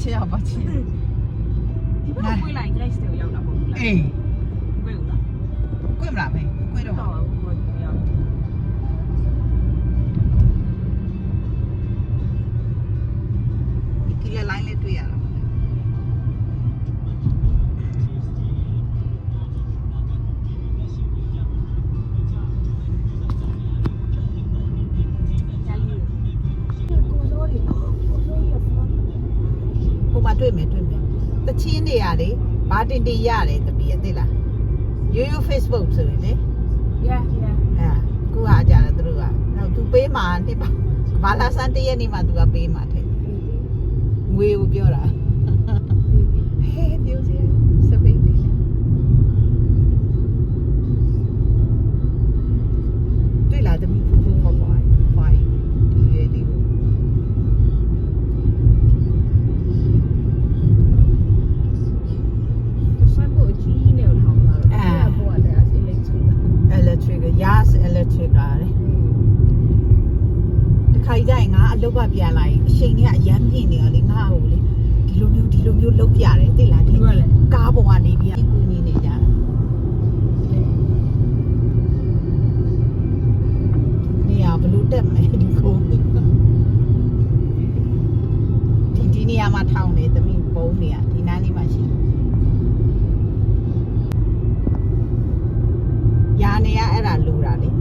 ချစ်အောင်ပါချစ်ဒီဘက်ကိုလိုက် Grace တွေရောက်လာပေါ့ဘူးလားအေးကိုယ်ဦးလားကိုယ်မလားမေကိုယ်တော့တော့ဟိုရောက်ဒီလေလိုင်းလေးတွေ့ရတာတွေ့မယ်တချင်းတွေရတယ်ဘာတင်တင်ရတယ်တပီးသိလားရိုးရိုး Facebook ဆိုရင်လေ yeah ခုဟာကြတယ်သူတို့ကသူပေးမှာနှစ်ပါဘာလာစန်တရက်နေ့မှသူကပေးမှာတဲ့ငွေကိုပြောတာဟဲ့ပြောစီစပိတ်တယ်တွေ့လာတမီးဖူဖူဖော်ဖိုင်ဒီရဲ့ဒီelectric ရတယ်တခါကြရင်ငါအလုပ်ကပြန်လာရင်အချိန်ကြီးကအရမ်းပြင်းနေရလေငါ့ကိုလေဒီလိုမျိုးလုပ်ပြတယ်သိလားတဲ့ကားပေါ်ကနေပြီးကူညီနေကြတာနေရဘလို့တက်မယ်ဒီကိုဒီနေရာမှာထောင်းနေသမီးပုံးနေရဒီနားလေးမှာရှိရာနေရအဲ့ဒါလူတာလေ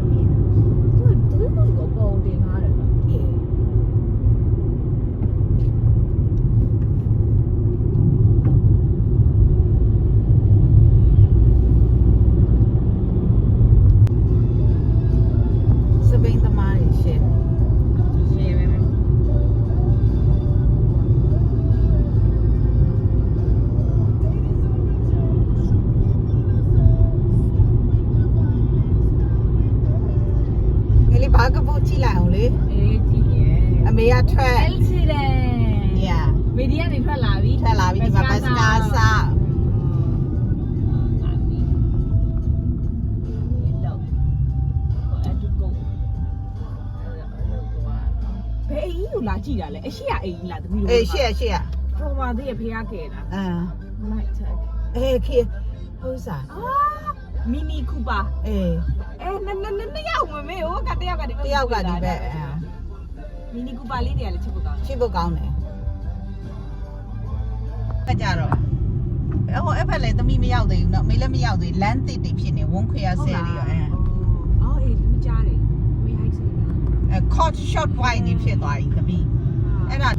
ဘာကပို့ကြည့်လိုက်အောင်လေအေးကြည့်ရဲ့အမေကထွက် အဲ့စီတယ် yeah မီဒီယာနေထွက်လာပြီဒီမှာဘတ်စကားစာဘယ်အိမ်ကိုလာကြည့်တာလဲအရှိရအိမ်လာသမီးတို့အေးရှေ့ပရိုမာသေးရဖေးရခဲ့တာnight tag အေးခေဟုတ်စားမီနီကူပါအေးနှစ်ယောက်မမေဟိုကတယောက်ကဒီဘက်မီနီကူပါလေးတွေကလည်းချစ်ဖို့ကောင်းတယ်အဲ့ကြတော့ဟိုအဲ့ဖက်လည်းသမီးမရောက်သေးဘူးเนาะမေလည်းမရောက်သေးလမ်းတစ်တွေဖြစ်နေဝန်းခွေရဆဲတွေရောအော်အေးမကြားတယ်မေဟိုက်စနေတာcourt shot point နေဖြစ်သွားပြီသမီးအဲ့ဒါ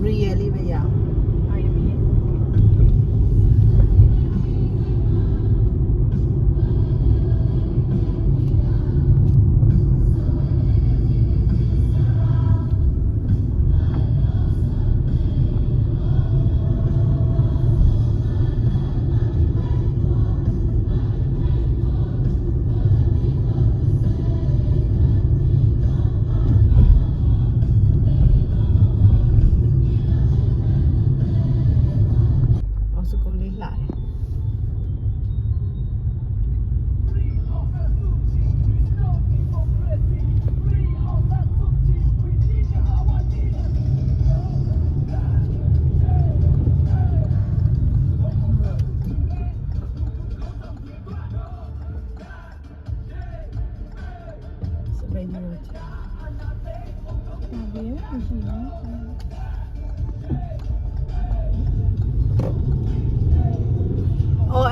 really ပဲရ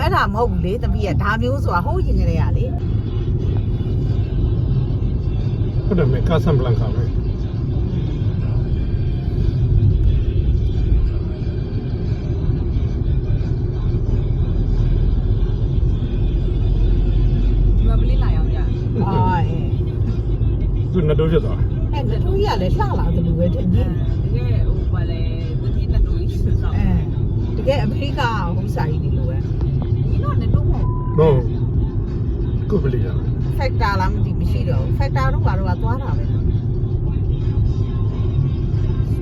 အဲ့ဒါမဟုတ်ဘူးလေတပည့်ကဒါမျိုးဆိုတာဟိုးရင်ကလေးရလေဟုတ်တယ်မေကာဆန်ဘလန်ကာပဲဒီမှာပလေးလာရောက်ကြသူနှစ်တိုးဖြစ်သွားအဲ့နှစ်တိုးကြီးကလည်းလှလာတယ်လို့ပဲထင်တယ်တကယ်ဟိုဘာလဲတတိနှစ်တိုးကြီးဆိုတော့တကယ်အမေရိကဟိုစာကြီးနေလို့ပဲဒီတော့နှစ်တိုးမဟုတ်ဟုတ်ကိုပလေးရ factor လားမသိမရှိတော့ factor တော့ဘာလို့ကသွားတာပဲ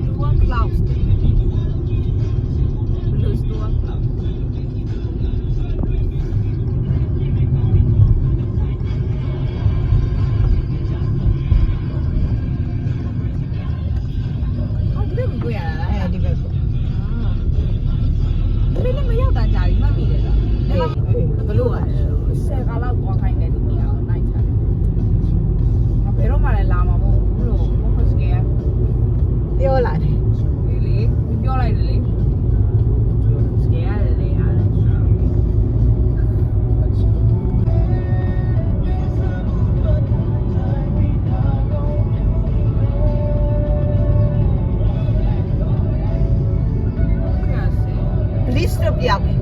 Store Clouds Blue Store Clouds ဒီဘက်ကိုရတာလားဒီဘက်ကို လို့ဆယ်ကာလောက်သွားခိုင်းတဲ့လူတွေအောင်နိုင်ချတယ်ငါဘယ်တော့မှလည်းလာမှာမဟုတ်ဘူးလို့ဘုတ်စကေ ပြောလာတယ် လေပြောလိုက်တယ်လေစကေရတယ်လေရတယ်police တို့ပြောင်းတယ်